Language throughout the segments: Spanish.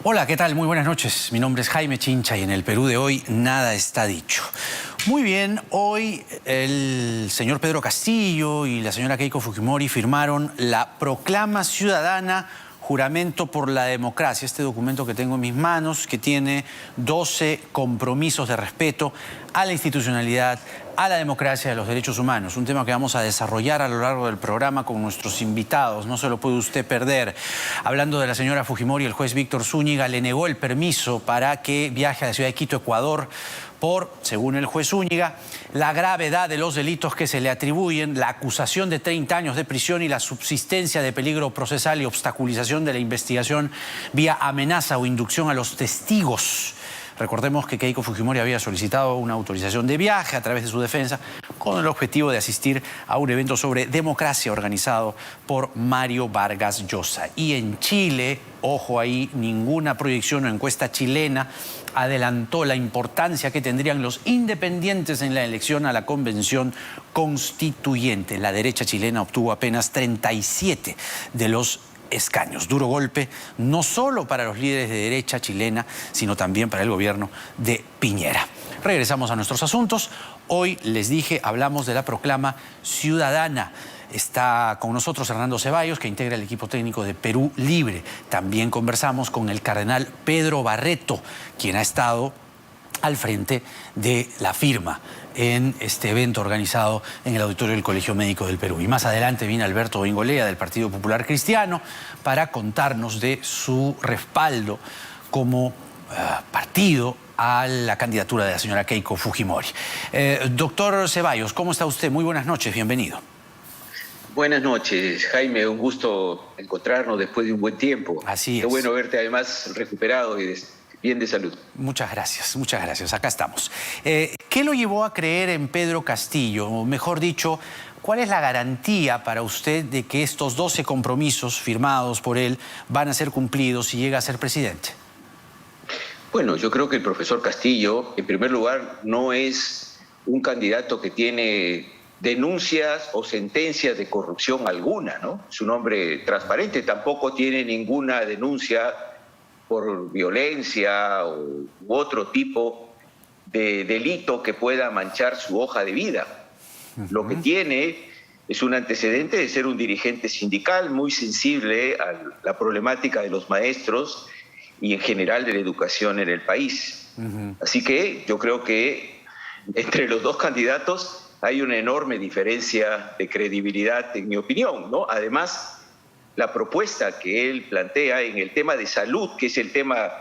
Hola, ¿qué tal? Muy buenas noches. Mi nombre es Jaime Chincha y en el Perú de hoy nada está dicho. Muy bien, hoy el señor Pedro Castillo y la señora Keiko Fujimori firmaron la Proclama Ciudadana Juramento por la Democracia, este documento que tengo en mis manos, que tiene 12 compromisos de respeto a la institucionalidad, a la democracia y a los derechos humanos. Un tema que vamos a desarrollar a lo largo del programa con nuestros invitados. No se lo puede usted perder. Hablando de la señora Fujimori, el juez Víctor Zúñiga le negó el permiso para que viaje a la ciudad de Quito, Ecuador, por, según el juez Zúñiga, la gravedad de los delitos que se le atribuyen, la acusación de 30 años de prisión y la subsistencia de peligro procesal y obstaculización de la investigación vía amenaza o inducción a los testigos. Recordemos que Keiko Fujimori había solicitado una autorización de viaje a través de su defensa con el objetivo de asistir a un evento sobre democracia organizado por Mario Vargas Llosa. Y en Chile, ojo ahí, ninguna proyección o encuesta chilena adelantó la importancia que tendrían los independientes en la elección a la Convención Constituyente. La derecha chilena obtuvo apenas 37 de los escaños. Duro golpe no solo para los líderes de derecha chilena, sino también para el gobierno de Piñera. Regresamos a nuestros asuntos. Hoy, les dije, hablamos de la Proclama Ciudadana. Está con nosotros Hernando Ceballos, que integra el equipo técnico de Perú Libre. También conversamos con el cardenal Pedro Barreto, quien ha estado al frente de la firma en este evento organizado en el auditorio del Colegio Médico del Perú. Y más adelante viene Alberto Bengolea del Partido Popular Cristiano para contarnos de su respaldo como partido a la candidatura de la señora Keiko Fujimori. Doctor Ceballos, ¿cómo está usted? Muy buenas noches, bienvenido. Buenas noches, Jaime. Un gusto encontrarnos después de un buen tiempo. Así es. Qué bueno verte además recuperado y bien de salud. Muchas gracias. Acá estamos. ¿Qué lo llevó a creer en Pedro Castillo? O mejor dicho, ¿cuál es la garantía para usted de que estos 12 compromisos firmados por él van a ser cumplidos si llega a ser presidente? Bueno, yo creo que el profesor Castillo, en primer lugar, no es un candidato que tiene denuncias o sentencias de corrupción alguna, ¿no? Es un hombre transparente, tampoco tiene ninguna denuncia por violencia u otro tipo de delito que pueda manchar su hoja de vida. Lo que tiene es un antecedente de ser un dirigente sindical muy sensible a la problemática de los maestros y en general de la educación en el país. Así que yo creo que entre los dos candidatos hay una enorme diferencia de credibilidad, en mi opinión, ¿no? Además, la propuesta que él plantea en el tema de salud, que es el tema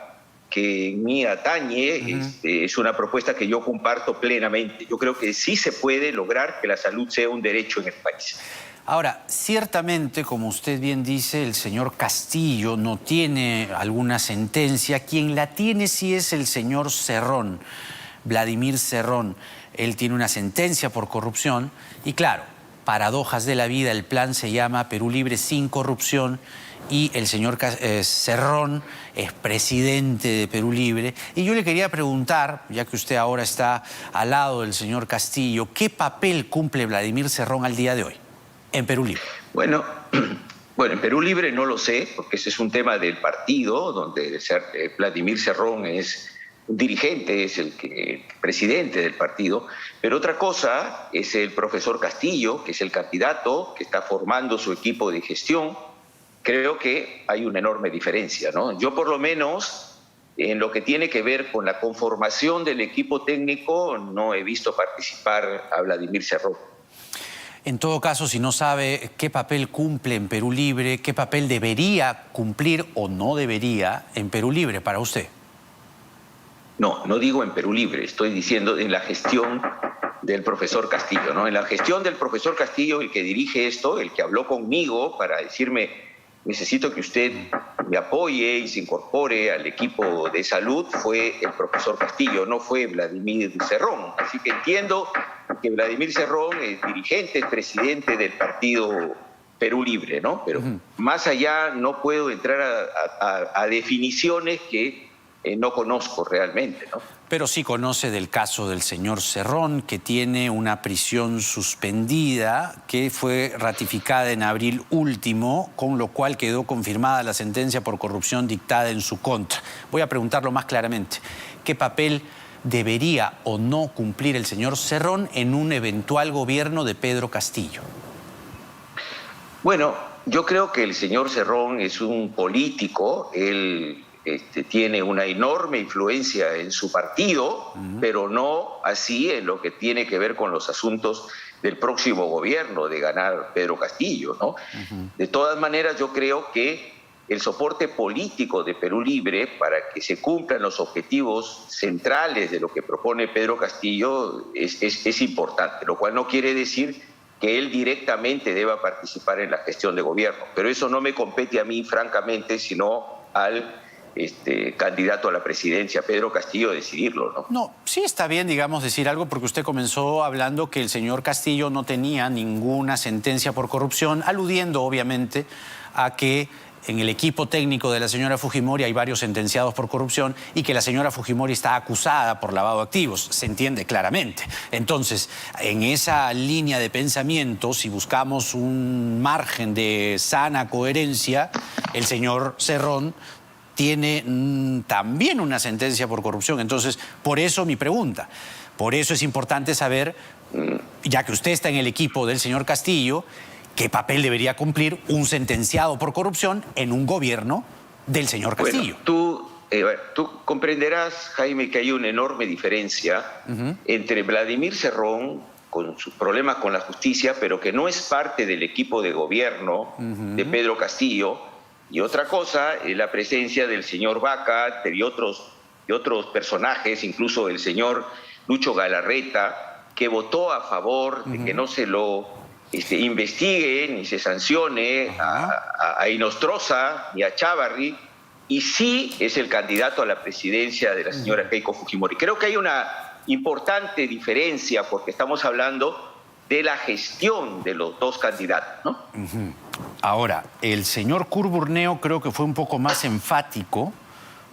que me atañe, es una propuesta que yo comparto plenamente. Yo creo que sí se puede lograr que la salud sea un derecho en el país. Ahora, ciertamente, como usted bien dice, el señor Castillo no tiene alguna sentencia. Quien la tiene sí es el señor Cerrón, Vladimir Cerrón. Él tiene una sentencia por corrupción y claro, paradojas de la vida, el plan se llama Perú Libre sin corrupción y el señor Cerrón es presidente de Perú Libre. Y yo le quería preguntar, ya que usted ahora está al lado del señor Castillo, ¿qué papel cumple Vladimir Cerrón al día de hoy en Perú Libre? Bueno, en Perú Libre no lo sé, porque ese es un tema del partido, donde Vladimir Cerrón es un dirigente, es el presidente del partido, pero otra cosa es el profesor Castillo, que es el candidato que está formando su equipo de gestión. Creo que hay una enorme diferencia, ¿no? Yo por lo menos, en lo que tiene que ver con la conformación del equipo técnico, no he visto participar a Vladimir Cerrón. En todo caso, si no sabe qué papel cumple en Perú Libre, qué papel debería cumplir o no debería en Perú Libre para usted. No, no digo en Perú Libre, estoy diciendo en la gestión del profesor Castillo, ¿no? En la gestión del profesor Castillo, el que dirige esto, el que habló conmigo para decirme, necesito que usted me apoye y se incorpore al equipo de salud, fue el profesor Castillo, no fue Vladimir Cerrón. Así que entiendo que Vladimir Cerrón es dirigente, es presidente del partido Perú Libre, ¿no? Pero más allá no puedo entrar a definiciones que no conozco realmente, ¿no? Pero sí conoce del caso del señor Cerrón, que tiene una prisión suspendida que fue ratificada en abril último, con lo cual quedó confirmada la sentencia por corrupción dictada en su contra. Voy a preguntarlo más claramente. ¿Qué papel debería o no cumplir el señor Cerrón en un eventual gobierno de Pedro Castillo? Bueno, yo creo que el señor Cerrón es un político, él tiene una enorme influencia en su partido, pero no así en lo que tiene que ver con los asuntos del próximo gobierno de ganar Pedro Castillo, ¿no? De todas maneras, yo creo que el soporte político de Perú Libre para que se cumplan los objetivos centrales de lo que propone Pedro Castillo es importante, lo cual no quiere decir que él directamente deba participar en la gestión de gobierno, pero eso no me compete a mí, francamente, sino al candidato a la presidencia, Pedro Castillo, decidirlo, ¿no? No, sí está bien, digamos, decir algo, porque usted comenzó hablando que el señor Castillo no tenía ninguna sentencia por corrupción, aludiendo, obviamente, a que en el equipo técnico de la señora Fujimori hay varios sentenciados por corrupción y que la señora Fujimori está acusada por lavado de activos. Se entiende claramente. Entonces, en esa línea de pensamiento, si buscamos un margen de sana coherencia, el señor Cerrón tiene también una sentencia por corrupción. Entonces, por eso mi pregunta. Por eso es importante saber, ya que usted está en el equipo del señor Castillo, ¿qué papel debería cumplir un sentenciado por corrupción en un gobierno del señor Castillo? Bueno, tú comprenderás, Jaime, que hay una enorme diferencia entre Vladimir Cerrón, con sus problemas con la justicia, pero que no es parte del equipo de gobierno de Pedro Castillo, y otra cosa es la presencia del señor Vaca y otros personajes, incluso el señor Lucho Galarreta, que votó a favor de que no se lo investigue ni se sancione a Inostroza ni a Chávarri, y sí es el candidato a la presidencia de la señora Keiko Fujimori. Creo que hay una importante diferencia porque estamos hablando de la gestión de los dos candidatos, ¿no? Ahora, el señor Curburneo creo que fue un poco más enfático,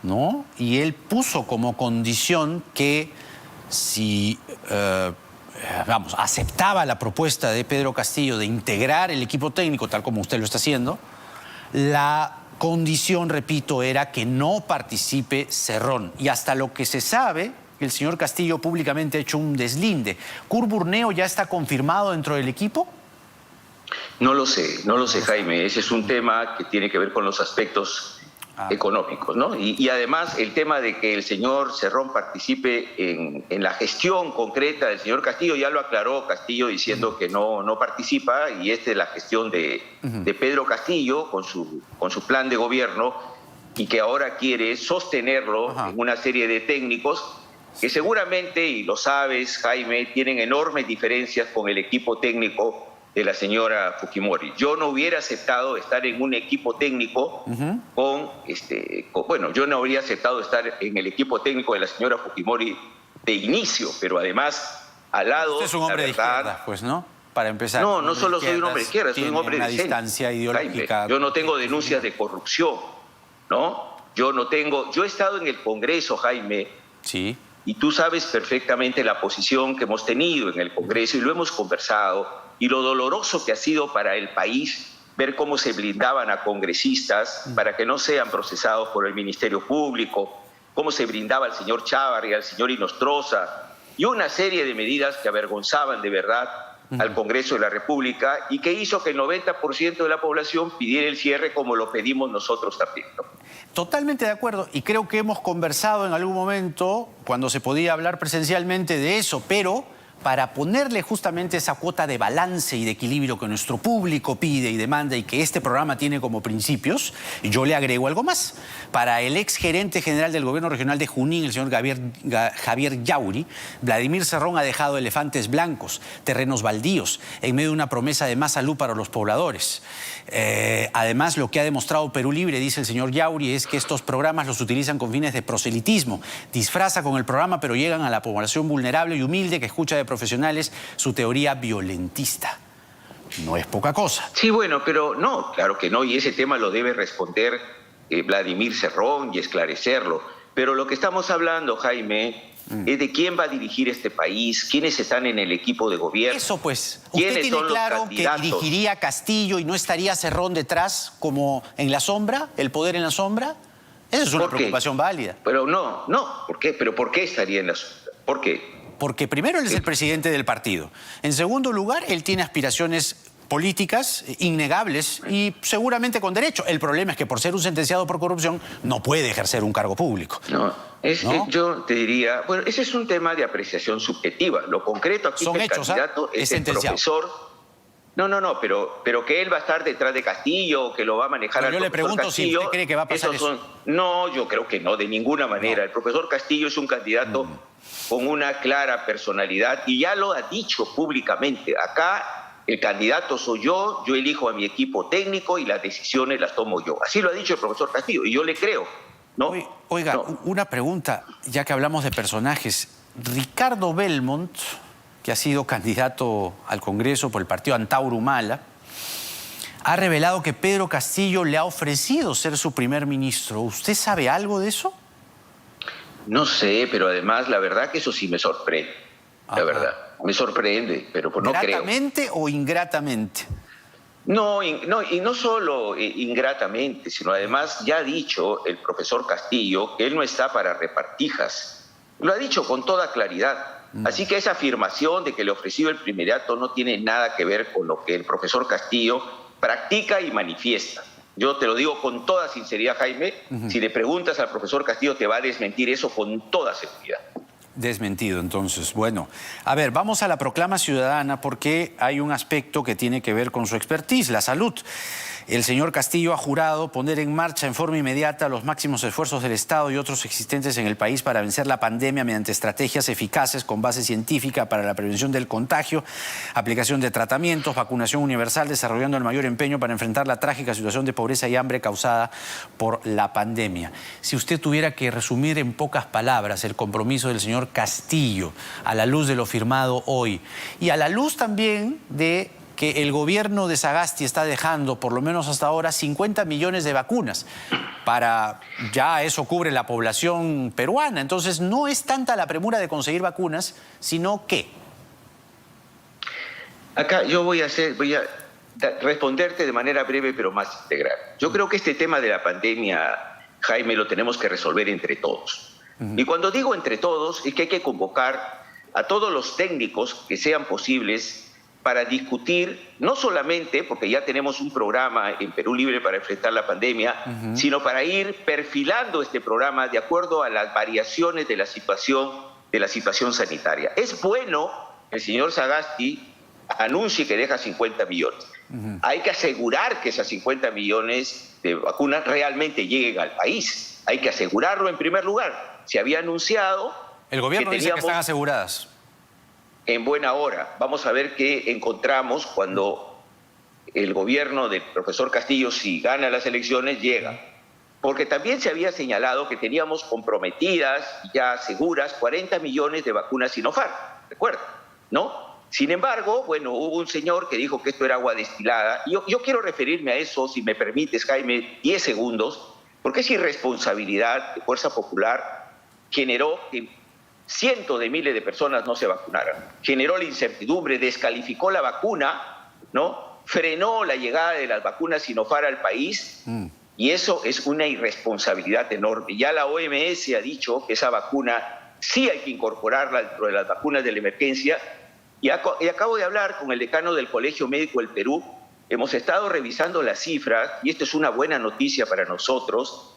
¿no? Y él puso como condición que si aceptaba la propuesta de Pedro Castillo de integrar el equipo técnico, tal como usted lo está haciendo, la condición, repito, era que no participe Cerrón. Y hasta lo que se sabe, el señor Castillo públicamente ha hecho un deslinde. ¿Curburneo ya está confirmado dentro del equipo? No lo sé, Jaime. Ese es un tema que tiene que ver con los aspectos económicos, ¿no? Y además el tema de que el señor Cerrón participe en la gestión concreta del señor Castillo, ya lo aclaró Castillo diciendo que no participa, y esta es la gestión de Pedro Castillo con su plan de gobierno, y que ahora quiere sostenerlo en una serie de técnicos que seguramente, y lo sabes, Jaime, tienen enormes diferencias con el equipo técnico de la señora Fujimori. Yo no hubiera aceptado estar en un equipo técnico yo no habría aceptado estar en el equipo técnico de la señora Fujimori de inicio, pero además al lado... Usted es un hombre de izquierda, pues, ¿no? Para empezar. No solo soy un hombre de izquierda, soy un hombre de centro. Distancia ideológica. Jaime, yo no tengo denuncias de corrupción, ¿no? Yo he estado en el Congreso, Jaime. Sí. Y tú sabes perfectamente la posición que hemos tenido en el Congreso y lo hemos conversado, y lo doloroso que ha sido para el país ver cómo se blindaban a congresistas para que no sean procesados por el Ministerio Público, cómo se brindaba al señor Chávarri, al señor Inostroza, y una serie de medidas que avergonzaban de verdad al Congreso de la República y que hizo que el 90% de la población pidiera el cierre, como lo pedimos nosotros también, ¿no? Totalmente de acuerdo, y creo que hemos conversado en algún momento, cuando se podía hablar presencialmente, de eso, pero para ponerle justamente esa cuota de balance y de equilibrio que nuestro público pide y demanda y que este programa tiene como principios, yo le agrego algo más. Para el ex gerente general del gobierno regional de Junín, el señor Javier Yauri, Vladimir Cerrón ha dejado elefantes blancos, terrenos baldíos, en medio de una promesa de más salud para los pobladores. Además, lo que ha demostrado Perú Libre, dice el señor Yauri, es que estos programas los utilizan con fines de proselitismo. Disfraza con el programa, pero llegan a la población vulnerable y humilde que escucha de profesionales su teoría violentista. No es poca cosa. Sí, bueno, pero no, claro que no, y ese tema lo debe responder Vladimir Cerrón y esclarecerlo. Pero lo que estamos hablando, Jaime, es de quién va a dirigir este país, quiénes están en el equipo de gobierno. Eso pues, ¿usted ¿Quiénes tiene son los claro que candidatos? dirigiría Castillo y no estaría Cerrón detrás como en la sombra, el poder en la sombra? Esa es una ¿Por qué? preocupación válida. Pero no, ¿por qué? ¿Pero por qué estaría en la sombra? ¿Por qué? Porque primero él es el presidente del partido. En segundo lugar, él tiene aspiraciones políticas innegables y seguramente con derecho. El problema es que por ser un sentenciado por corrupción no puede ejercer un cargo público. No, ¿No? yo te diría, bueno, ese es un tema de apreciación subjetiva. Lo concreto aquí Son es que el hechos, candidato es es el sentenciado. profesor. No, pero que él va a estar detrás de Castillo, que lo va a manejar Pero al yo le profesor pregunto si Castillo. usted cree que va a pasar eso. No, yo creo que no, de ninguna manera. No. El profesor Castillo es un candidato con una clara personalidad y ya lo ha dicho públicamente. Acá el candidato soy yo elijo a mi equipo técnico y las decisiones las tomo yo. Así lo ha dicho el profesor Castillo y yo le creo. ¿No? Oiga, No. una pregunta, ya que hablamos de personajes. Ricardo Belmont, que ha sido candidato al Congreso por el partido Antauro Humala, ha revelado que Pedro Castillo le ha ofrecido ser su primer ministro. ¿Usted sabe algo de eso? No sé, pero además la verdad que eso sí me sorprende. Ajá. La verdad, me sorprende, pero pues no creo. ¿Gratamente o ingratamente? No, y no solo ingratamente, sino además ya ha dicho el profesor Castillo que él no está para repartijas. Lo ha dicho con toda claridad. Así que esa afirmación de que le ofreció el primerato no tiene nada que ver con lo que el profesor Castillo practica y manifiesta. Yo te lo digo con toda sinceridad, Jaime. Si le preguntas al profesor Castillo, te va a desmentir eso con toda seguridad. Desmentido, entonces. Bueno, a ver, vamos a la proclama ciudadana porque hay un aspecto que tiene que ver con su expertise, la salud. El señor Castillo ha jurado poner en marcha en forma inmediata los máximos esfuerzos del Estado y otros existentes en el país para vencer la pandemia mediante estrategias eficaces con base científica para la prevención del contagio, aplicación de tratamientos, vacunación universal, desarrollando el mayor empeño para enfrentar la trágica situación de pobreza y hambre causada por la pandemia. Si usted tuviera que resumir en pocas palabras el compromiso del señor Castillo a la luz de lo firmado hoy y a la luz también de que el gobierno de Sagasti está dejando, por lo menos hasta ahora, 50 millones de vacunas para, ya eso cubre la población peruana. Entonces, no es tanta la premura de conseguir vacunas, sino que... Acá yo voy a responderte de manera breve, pero más integral. Yo creo que este tema de la pandemia, Jaime, lo tenemos que resolver entre todos. Y cuando digo entre todos, es que hay que convocar a todos los técnicos que sean posibles para discutir, no solamente, porque ya tenemos un programa en Perú Libre para enfrentar la pandemia, sino para ir perfilando este programa de acuerdo a las variaciones de la situación sanitaria. Es bueno que el señor Sagasti anuncie que deja 50 millones. Hay que asegurar que esas 50 millones de vacunas realmente lleguen al país. Hay que asegurarlo en primer lugar. Se había anunciado... El gobierno dice que están aseguradas. En buena hora. Vamos a ver qué encontramos cuando el gobierno del profesor Castillo, si gana las elecciones, llega. Porque también se había señalado que teníamos comprometidas, ya seguras, 40 millones de vacunas Sinopharm, ¿recuerda? ¿No? Sin embargo, bueno, hubo un señor que dijo que esto era agua destilada. Yo quiero referirme a eso, si me permites, Jaime, 10 segundos, porque esa irresponsabilidad de Fuerza Popular generó que cientos de miles de personas no se vacunaran. Generó la incertidumbre, descalificó la vacuna, ¿no? Frenó la llegada de las vacunas Sinopharm al país y eso es una irresponsabilidad enorme. Ya la OMS ha dicho que esa vacuna sí hay que incorporarla dentro de las vacunas de la emergencia y acabo de hablar con el decano del Colegio Médico del Perú. Hemos estado revisando las cifras y esto es una buena noticia para nosotros,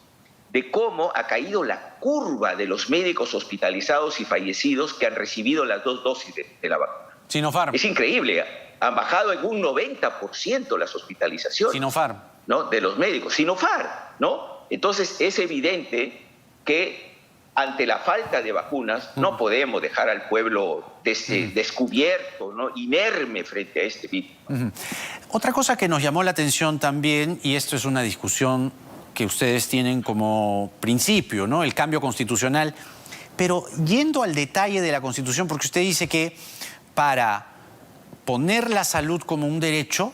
de cómo ha caído la curva de los médicos hospitalizados y fallecidos que han recibido las 2 dosis de la vacuna. Sinopharm. Es increíble, han bajado en un 90% las hospitalizaciones. Sinopharm. ¿No? De los médicos. Sinopharm, ¿no? Entonces es evidente que ante la falta de vacunas no podemos dejar al pueblo descubierto, ¿no? Inerme frente a este virus. Otra cosa que nos llamó la atención también, y esto es una discusión que ustedes tienen como principio, ¿no? El cambio constitucional. Pero yendo al detalle de la Constitución, porque usted dice que para poner la salud como un derecho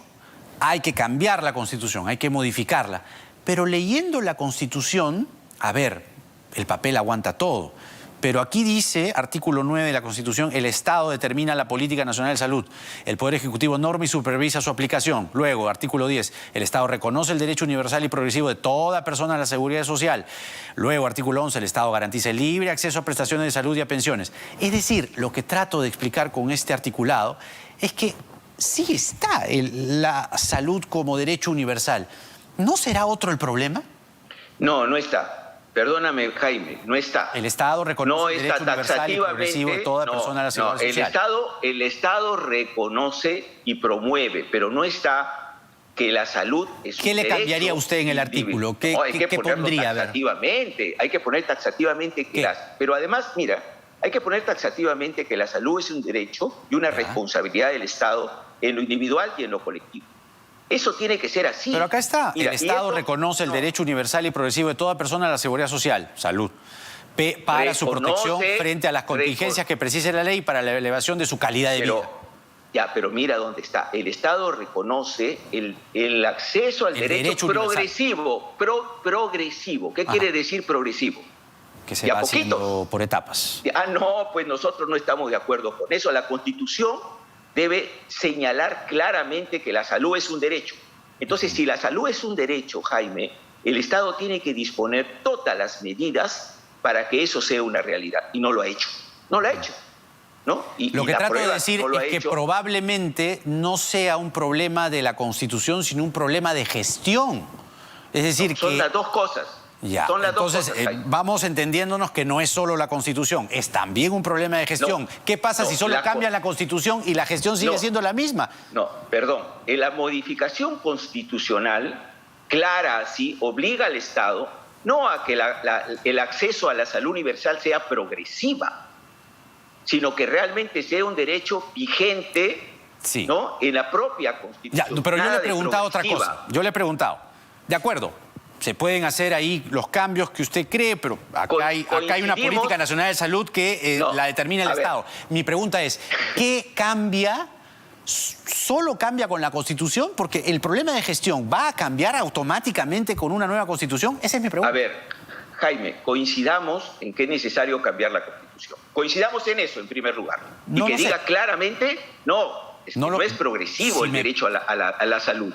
hay que cambiar la Constitución, hay que modificarla. Pero leyendo la Constitución, a ver, el papel aguanta todo. Pero aquí dice, artículo 9 de la Constitución, el Estado determina la política nacional de salud. El Poder Ejecutivo norma y supervisa su aplicación. Luego, artículo 10, el Estado reconoce el derecho universal y progresivo de toda persona a la seguridad social. Luego, artículo 11, el Estado garantiza el libre acceso a prestaciones de salud y a pensiones. Es decir, lo que trato de explicar con este articulado es que sí está la salud como derecho universal. ¿No será otro el problema? No, no está. Perdóname, Jaime, no está. El Estado reconoce el derecho universal y progresivo de toda persona a la seguridad social. El Estado reconoce y promueve, pero no está que la salud es un ¿Qué le derecho cambiaría usted en el artículo? ¿Qué pondría? Hay que poner taxativamente que pero además, mira, hay que poner taxativamente que la salud es un derecho y una responsabilidad del Estado en lo individual y en lo colectivo. Eso tiene que ser así. Pero acá está. Mira, el Estado reconoce el derecho universal y progresivo de toda persona a la seguridad social, salud, para su protección frente a las contingencias que precise la ley para la elevación de su calidad de vida. Pero mira dónde está. El Estado reconoce el acceso al derecho progresivo. Progresivo. ¿Qué quiere decir progresivo? Que se va haciendo por etapas. No, pues nosotros no estamos de acuerdo con eso. La Constitución debe señalar claramente que la salud es un derecho. Entonces, si la salud es un derecho, Jaime, el Estado tiene que disponer todas las medidas para que eso sea una realidad. Y no lo ha hecho. No lo ha hecho. ¿No? Lo que trato de decir es que probablemente no sea un problema de la Constitución, sino un problema de gestión. Es decir, son las dos cosas. Ya, entonces vamos entendiéndonos que no es solo la Constitución, es también un problema de gestión. ¿Qué pasa si solo cambian la Constitución y la gestión sigue siendo la misma? No, perdón. La modificación constitucional, clara así, obliga al Estado no a que el acceso a la salud universal sea progresiva, sino que realmente sea un derecho vigente, ¿no?, en la propia Constitución. Ya, pero yo le he preguntado otra cosa. Yo le he preguntado, de acuerdo, se pueden hacer ahí los cambios que usted cree, pero acá hay una política nacional de salud que la determina el Estado. Mi pregunta es, ¿qué cambia? ¿Solo cambia con la Constitución? Porque el problema de gestión ¿va a cambiar automáticamente con una nueva Constitución? Esa es mi pregunta. A ver, Jaime, coincidamos en que es necesario cambiar la Constitución. Coincidamos en eso, en primer lugar. Y que diga claramente, no es progresivo el derecho a la salud.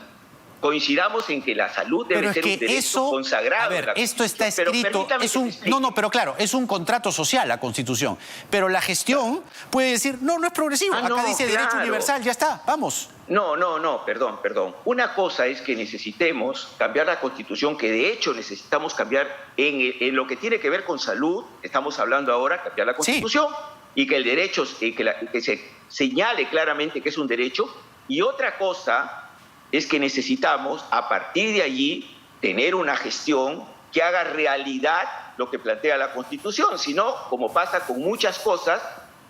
Coincidamos en que la salud debe ser un derecho consagrado. A ver, esto está escrito. Pero claro, es un contrato social la Constitución. Pero la gestión puede decir, no es progresivo. Acá dice derecho universal, ya está, vamos. No, perdón. Una cosa es que necesitemos cambiar la Constitución, que de hecho necesitamos cambiar en lo que tiene que ver con salud. Estamos hablando ahora, cambiar la Constitución, y que el derecho, que se señale claramente que es un derecho. Y otra cosa es que necesitamos, a partir de allí, tener una gestión que haga realidad lo que plantea la Constitución. Si no, como pasa con muchas cosas,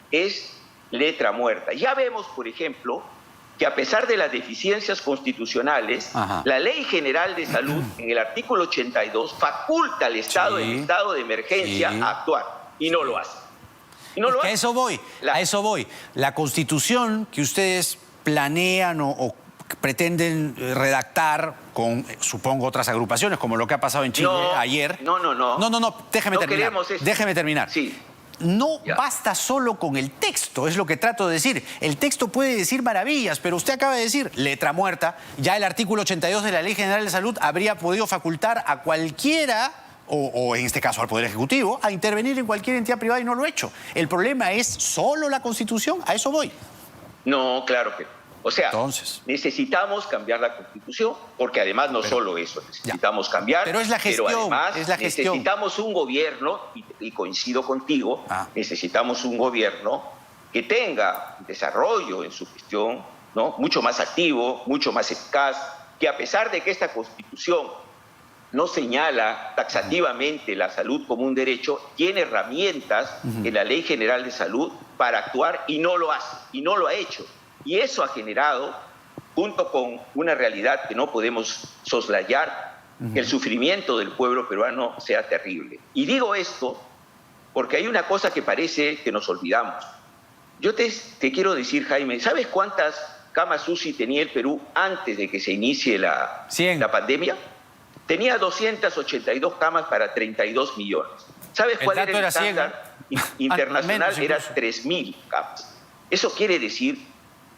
es letra muerta. Ya vemos, por ejemplo, que a pesar de las deficiencias constitucionales, la Ley General de Salud, en el artículo 82, faculta al Estado en estado de emergencia a actuar, y no lo hace. A eso voy. La Constitución que ustedes planean o pretenden redactar con, supongo, otras agrupaciones, como lo que ha pasado en Chile ayer. No, déjeme terminar. Sí. No basta solo con el texto, es lo que trato de decir. El texto puede decir maravillas, pero usted acaba de decir, letra muerta, ya el artículo 82 de la Ley General de Salud habría podido facultar a cualquiera, o en este caso al Poder Ejecutivo, a intervenir en cualquier entidad privada y no lo ha hecho. El problema es solo la Constitución, a eso voy. No, claro que no. O sea, necesitamos cambiar la Constitución, porque además solo eso, necesitamos cambiar, pero es la gestión, pero además necesitamos un gobierno, y coincido contigo, necesitamos un gobierno que tenga desarrollo en su gestión, ¿no?, mucho más activo, mucho más eficaz, que a pesar de que esta Constitución no señala taxativamente la salud como un derecho, tiene herramientas en la Ley General de Salud para actuar y no lo hace, y no lo ha hecho. Y eso ha generado, junto con una realidad que no podemos soslayar, que el sufrimiento del pueblo peruano sea terrible. Y digo esto porque hay una cosa que parece que nos olvidamos. Yo te quiero decir, Jaime, ¿sabes cuántas camas UCI tenía el Perú antes de que se inicie la pandemia? Tenía 282 camas para 32 millones. ¿Sabes cuál era el dato era estándar internacional? menos Era incluso. 3.000 camas. Eso quiere decir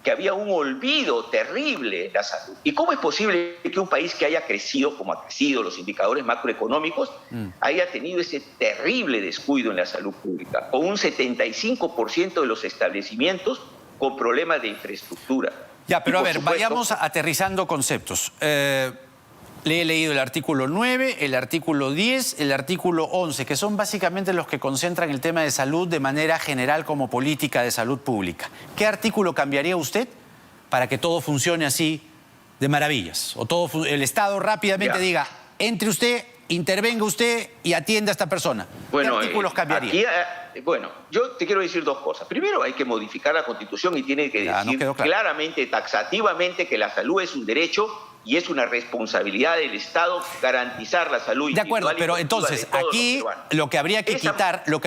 que había un olvido terrible en la salud. ¿Y cómo es posible que un país que haya crecido, como ha crecido los indicadores macroeconómicos, haya tenido ese terrible descuido en la salud pública, con un 75% de los establecimientos con problemas de infraestructura? Ya, pero Y a por ver, supuesto, vayamos aterrizando conceptos. Le he leído el artículo 9, el artículo 10, el artículo 11, que son básicamente los que concentran el tema de salud de manera general como política de salud pública. ¿Qué artículo cambiaría usted para que todo funcione así de maravillas? O todo el Estado rápidamente diga, entre usted, intervenga usted y atienda a esta persona. Bueno, ¿qué artículos cambiaría? Bueno, yo te quiero decir dos cosas. Primero, hay que modificar la Constitución y tiene que Ya, no decir quedó claro. claramente, taxativamente, que la salud es un derecho y es una responsabilidad del Estado garantizar la salud. De acuerdo, individual y pero colectiva entonces de todos los aquí peruanos. lo que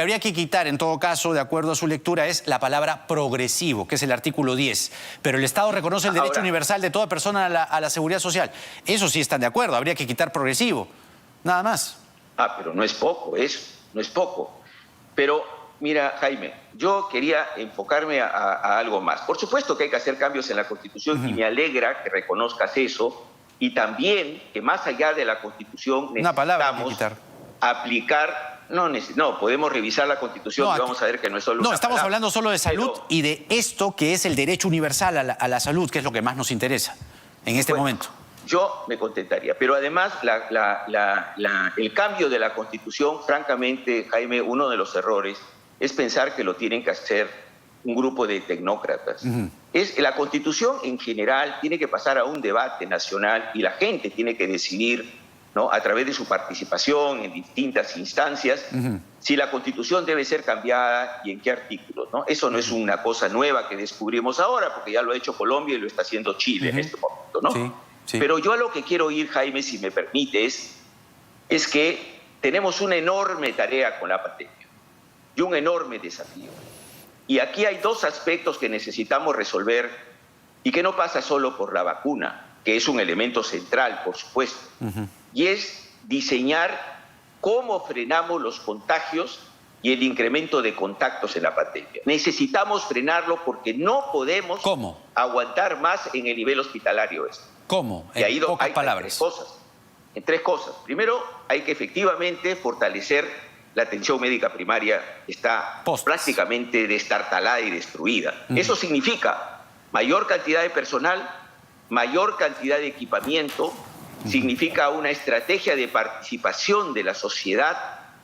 habría que quitar en todo caso, de acuerdo a su lectura, es la palabra progresivo, que es el artículo 10. Pero el Estado reconoce el derecho Ahora, universal de toda persona a la seguridad social. Eso sí están de acuerdo, habría que quitar progresivo. Nada más. pero no es poco, eso, no es poco. Pero mira, Jaime, yo quería enfocarme a algo más. Por supuesto que hay que hacer cambios en la Constitución y me alegra que reconozcas eso, y también que más allá de la Constitución Una palabra hay que necesitamos quitar. aplicar... No, podemos revisar la Constitución y vamos a ver que no es solo No, una estamos palabra. hablando solo de salud y de esto que es el derecho universal a la salud, que es lo que más nos interesa en este momento. Yo me contentaría, pero además el cambio de la Constitución, francamente, Jaime, uno de los errores es pensar que lo tienen que hacer un grupo de tecnócratas. La Constitución en general tiene que pasar a un debate nacional y la gente tiene que decidir, ¿no?, a través de su participación en distintas instancias, si la Constitución debe ser cambiada y en qué artículos, ¿no? Eso no es una cosa nueva que descubrimos ahora, porque ya lo ha hecho Colombia y lo está haciendo Chile en este momento, ¿no? Sí, sí. Pero yo a lo que quiero ir, Jaime, si me permites, es que tenemos una enorme tarea con la pandemia y un enorme desafío. Y aquí hay dos aspectos que necesitamos resolver y que no pasa solo por la vacuna, que es un elemento central, por supuesto, y es diseñar cómo frenamos los contagios y el incremento de contactos en la pandemia. Necesitamos frenarlo porque no podemos aguantar más en el nivel hospitalario esto. ¿Cómo? Y ahí En pocas hay palabras. tres cosas. Primero, hay que efectivamente fortalecer la atención médica primaria, que está prácticamente destartalada y destruida. Eso significa mayor cantidad de personal, mayor cantidad de equipamiento, significa una estrategia de participación de la sociedad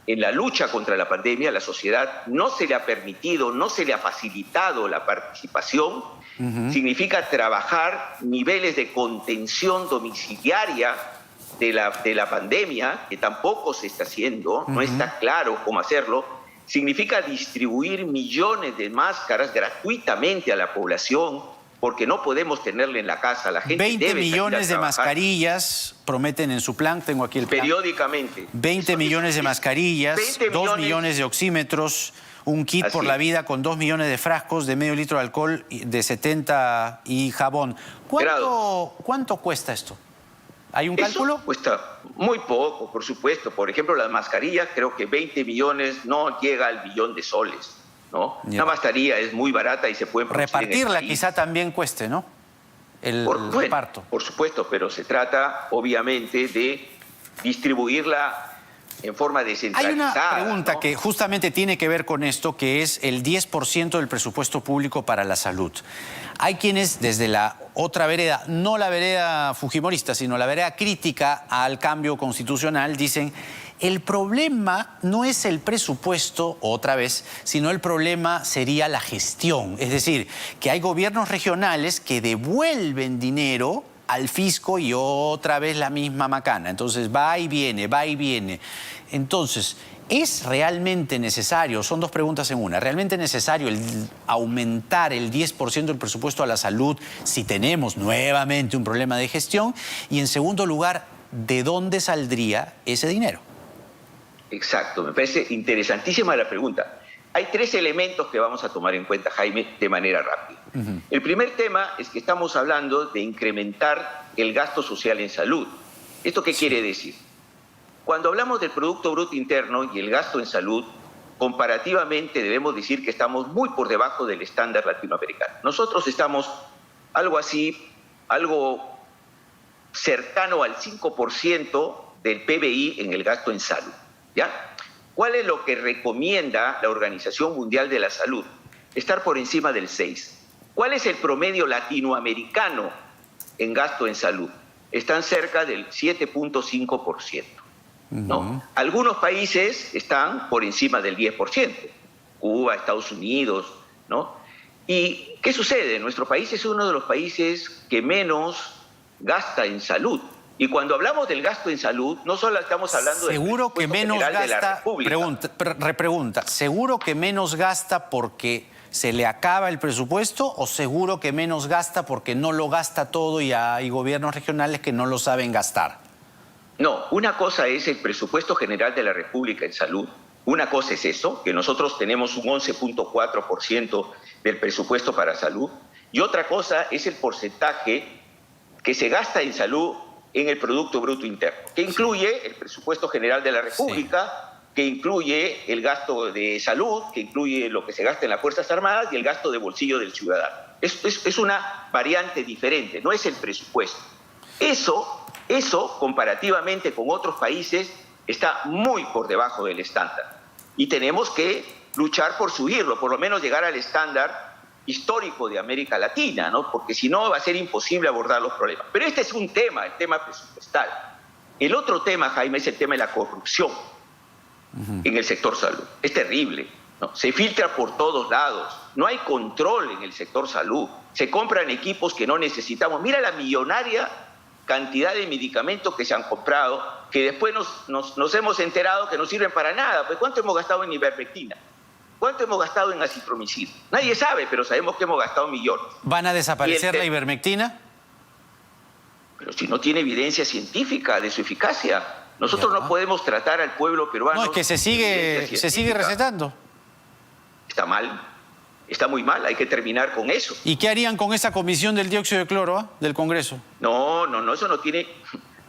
en la lucha contra la pandemia. A la sociedad no se le ha permitido, no se le ha facilitado la participación. Significa trabajar niveles de contención domiciliaria de la pandemia, que tampoco se está haciendo, no está claro cómo hacerlo. Significa distribuir millones de máscaras gratuitamente a la población, porque no podemos tenerla en la casa. La gente 20 debe millones de trabajar. mascarillas prometen en su plan, tengo aquí el plan. Periódicamente. 20 millones de mascarillas, 20 2 millones de oxímetros, un kit por la vida con 2 millones de frascos de medio litro de alcohol, de 70 y jabón. ¿Cuánto cuesta esto? ¿Hay un cálculo? Eso cuesta muy poco, por supuesto. Por ejemplo, las mascarillas, creo que 20 millones no llega al billón de soles, ¿no? La mascarilla es muy barata y se puede producir repartirla en el país. quizá también cueste, ¿no? El reparto. Por supuesto, pero se trata, obviamente, de distribuirla en forma descentralizada. Hay una pregunta, ¿no?, que justamente tiene que ver con esto, que es el 10% del presupuesto público para la salud. Hay quienes desde la otra vereda, no la vereda fujimorista, sino la vereda crítica al cambio constitucional, dicen: el problema no es el presupuesto, otra vez, sino el problema sería la gestión. Es decir, que hay gobiernos regionales que devuelven dinero al fisco y otra vez la misma macana. Entonces va y viene, va y viene. Entonces, ¿es realmente necesario? Son dos preguntas en una. ¿Realmente necesario aumentar el 10% del presupuesto a la salud si tenemos nuevamente un problema de gestión? Y en segundo lugar, ¿de dónde saldría ese dinero? Exacto, me parece interesantísima la pregunta. Hay tres elementos que vamos a tomar en cuenta, Jaime, de manera rápida. El primer tema es que estamos hablando de incrementar el gasto social en salud. ¿Esto qué quiere decir? cuando hablamos del Producto Bruto Interno y el gasto en salud, comparativamente debemos decir que estamos muy por debajo del estándar latinoamericano. Nosotros estamos algo así, algo cercano al 5% del PBI en el gasto en salud, ¿ya? ¿Cuál es lo que recomienda la Organización Mundial de la Salud? Estar por encima del 6%. ¿Cuál es el promedio latinoamericano en gasto en salud? Están cerca del 7.5%. ¿no? Algunos países están por encima del 10%. Cuba, Estados Unidos, ¿no? ¿Y qué sucede? Nuestro país es uno de los países que menos gasta en salud. Y cuando hablamos del gasto en salud, no solo estamos hablando del seguro que menos general de la gasta. República. Repregunta, ¿seguro que menos gasta porque se le acaba el presupuesto o seguro que menos gasta porque no lo gasta todo y hay gobiernos regionales que no lo saben gastar? No, una cosa es el presupuesto general de la República en salud. Una cosa es eso, que nosotros tenemos un 11.4% del presupuesto para salud. Y otra cosa es el porcentaje que se gasta en salud en el Producto Bruto Interno, que incluye el presupuesto general de la República, que incluye el gasto de salud, que incluye lo que se gasta en las Fuerzas Armadas y el gasto de bolsillo del ciudadano. Es una variante diferente, no es el presupuesto. Eso, comparativamente con otros países, está muy por debajo del estándar. Y tenemos que luchar por subirlo, por lo menos llegar al estándar histórico de América Latina, ¿no? Porque si no va a ser imposible abordar los problemas. Pero este es un tema, el tema presupuestal. El otro tema, Jaime, es el tema de la corrupción en el sector salud. Es terrible, ¿no? Se filtra por todos lados, no hay control en el sector salud, se compran equipos que no necesitamos. Mira la millonaria cantidad de medicamentos que se han comprado, que después nos hemos enterado que no sirven para nada. Pues ¿cuánto hemos gastado en ivermectina? ¿Cuánto hemos gastado en acitromicina? Nadie sabe, pero sabemos que hemos gastado millones. ¿Van a desaparecer la ivermectina? Pero si no tiene evidencia científica de su eficacia, nosotros no podemos tratar al pueblo peruano... No, es que se sigue recetando. Está mal, está muy mal, hay que terminar con eso. ¿Y qué harían con esa comisión del dióxido de cloro del Congreso? No, eso no tiene...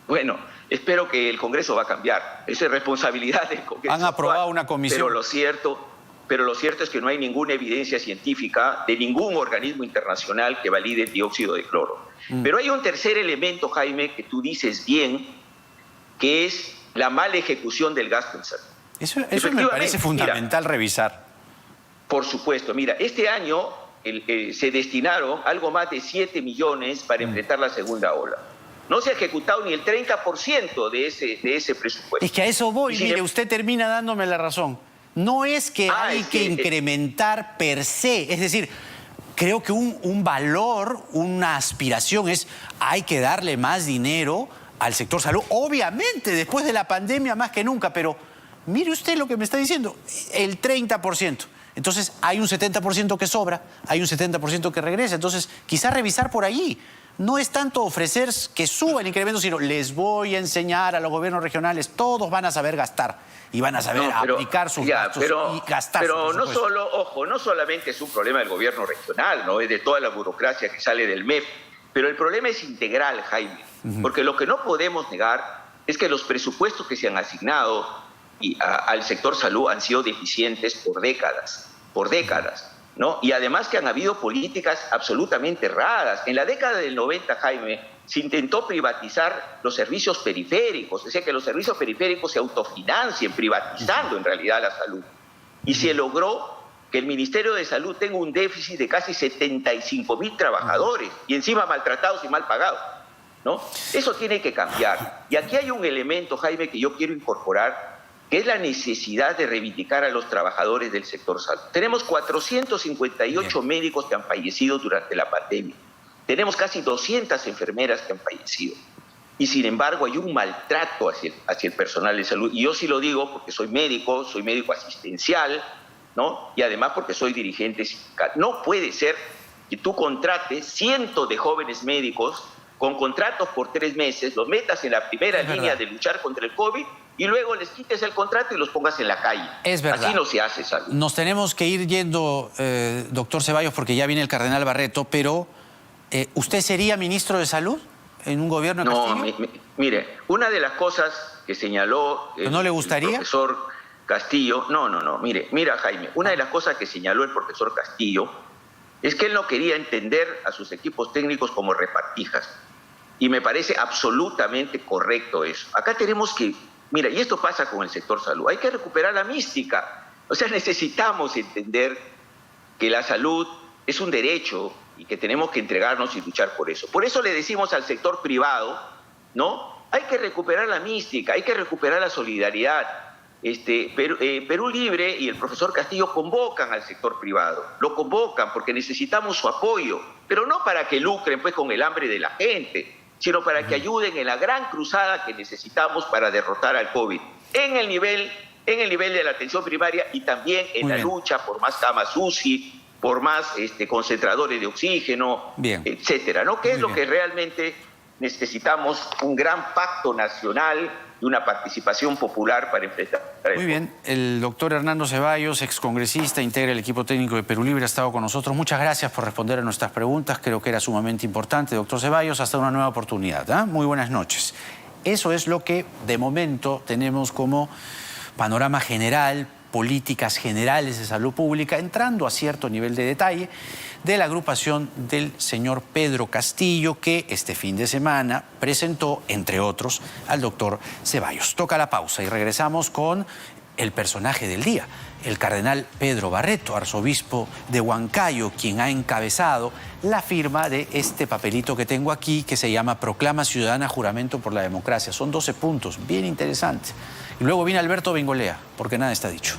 Bueno, espero que el Congreso va a cambiar. Esa es responsabilidad del Congreso. Han aprobado una comisión. Pero lo cierto es que no hay ninguna evidencia científica de ningún organismo internacional que valide el dióxido de cloro. Pero hay un tercer elemento, Jaime, que tú dices bien, que es la mala ejecución del gasto en salud. Eso me parece fundamental revisar. Por supuesto. Mira, este año se destinaron algo más de 7 millones para enfrentar la segunda ola. No se ha ejecutado ni el 30% de ese presupuesto. Es que a eso voy. Mire, usted termina dándome la razón. No es que hay que incrementar per se, es decir, creo que un valor, una aspiración es hay que darle más dinero al sector salud, obviamente después de la pandemia más que nunca, pero mire usted lo que me está diciendo, el 30%. Entonces hay un 70% que sobra, hay un 70% que regresa, entonces quizá revisar por allí. No es tanto ofrecer que suba el incremento, sino les voy a enseñar a los gobiernos regionales, todos van a saber gastar y van a saber aplicar sus gastos y gastar. Pero no solamente es un problema del gobierno regional, no es de toda la burocracia que sale del MEF, pero el problema es integral, Jaime, porque lo que no podemos negar es que los presupuestos que se han asignado al sector salud han sido deficientes por décadas. ¿No? Y además que han habido políticas absolutamente erradas. En la década del 90, Jaime, se intentó privatizar los servicios periféricos, es decir, que los servicios periféricos se autofinancien, privatizando en realidad la salud. Y se logró que el Ministerio de Salud tenga un déficit de casi 75.000 trabajadores y encima maltratados y mal pagados, ¿no? Eso tiene que cambiar. Y aquí hay un elemento, Jaime, que yo quiero incorporar, que es la necesidad de reivindicar a los trabajadores del sector salud. Tenemos 458 médicos que han fallecido durante la pandemia. Tenemos casi 200 enfermeras que han fallecido. Y sin embargo hay un maltrato hacia el personal de salud. Y yo sí lo digo porque soy médico asistencial, ¿no? Y además porque soy dirigente sindical. No puede ser que tú contrates cientos de jóvenes médicos con contratos por 3 meses, los metas en la primera línea de luchar contra el COVID y luego les quites el contrato y los pongas en la calle. Es verdad. Así no se hace salud. Nos tenemos que ir yendo, doctor Ceballos, porque ya viene el cardenal Barreto, pero ¿usted sería ministro de Salud en un gobierno de Castillo? No, mire, una de las cosas que señaló ¿No le gustaría? el profesor Castillo, no, mira Jaime, una de las cosas que señaló el profesor Castillo es que él no quería entender a sus equipos técnicos como repartijas. Y me parece absolutamente correcto eso. Acá tenemos que, mira, y esto pasa con el sector salud, hay que recuperar la mística. O sea, necesitamos entender que la salud es un derecho y que tenemos que entregarnos y luchar por eso. Por eso le decimos al sector privado, ¿no? Hay que recuperar la mística, hay que recuperar la solidaridad. Perú Libre y el profesor Castillo convocan al sector privado, lo convocan porque necesitamos su apoyo, pero no para que lucren pues con el hambre de la gente, sino para que ayuden en la gran cruzada que necesitamos para derrotar al COVID, en el nivel de la atención primaria y también en la lucha por más camas UCI, por más concentradores de oxígeno, etcétera, ¿no? ¿Qué es lo que realmente necesitamos? Un gran pacto nacional y una participación popular para enfrentar. Muy bien, el doctor Hernando Ceballos, excongresista, integra el equipo técnico de Perú Libre, ha estado con nosotros. Muchas gracias por responder a nuestras preguntas, creo que era sumamente importante. Doctor Ceballos, hasta una nueva oportunidad, ¿eh? Muy buenas noches. Eso es lo que de momento tenemos como panorama general, políticas generales de salud pública, entrando a cierto nivel de detalle de la agrupación del señor Pedro Castillo, que este fin de semana presentó, entre otros, al doctor Ceballos. Toca la pausa y regresamos con el personaje del día, el cardenal Pedro Barreto, arzobispo de Huancayo, quien ha encabezado la firma de este papelito que tengo aquí, que se llama Proclama Ciudadana Juramento por la Democracia. Son 12 puntos, bien interesantes. Y luego viene Alberto Bengolea, porque nada está dicho.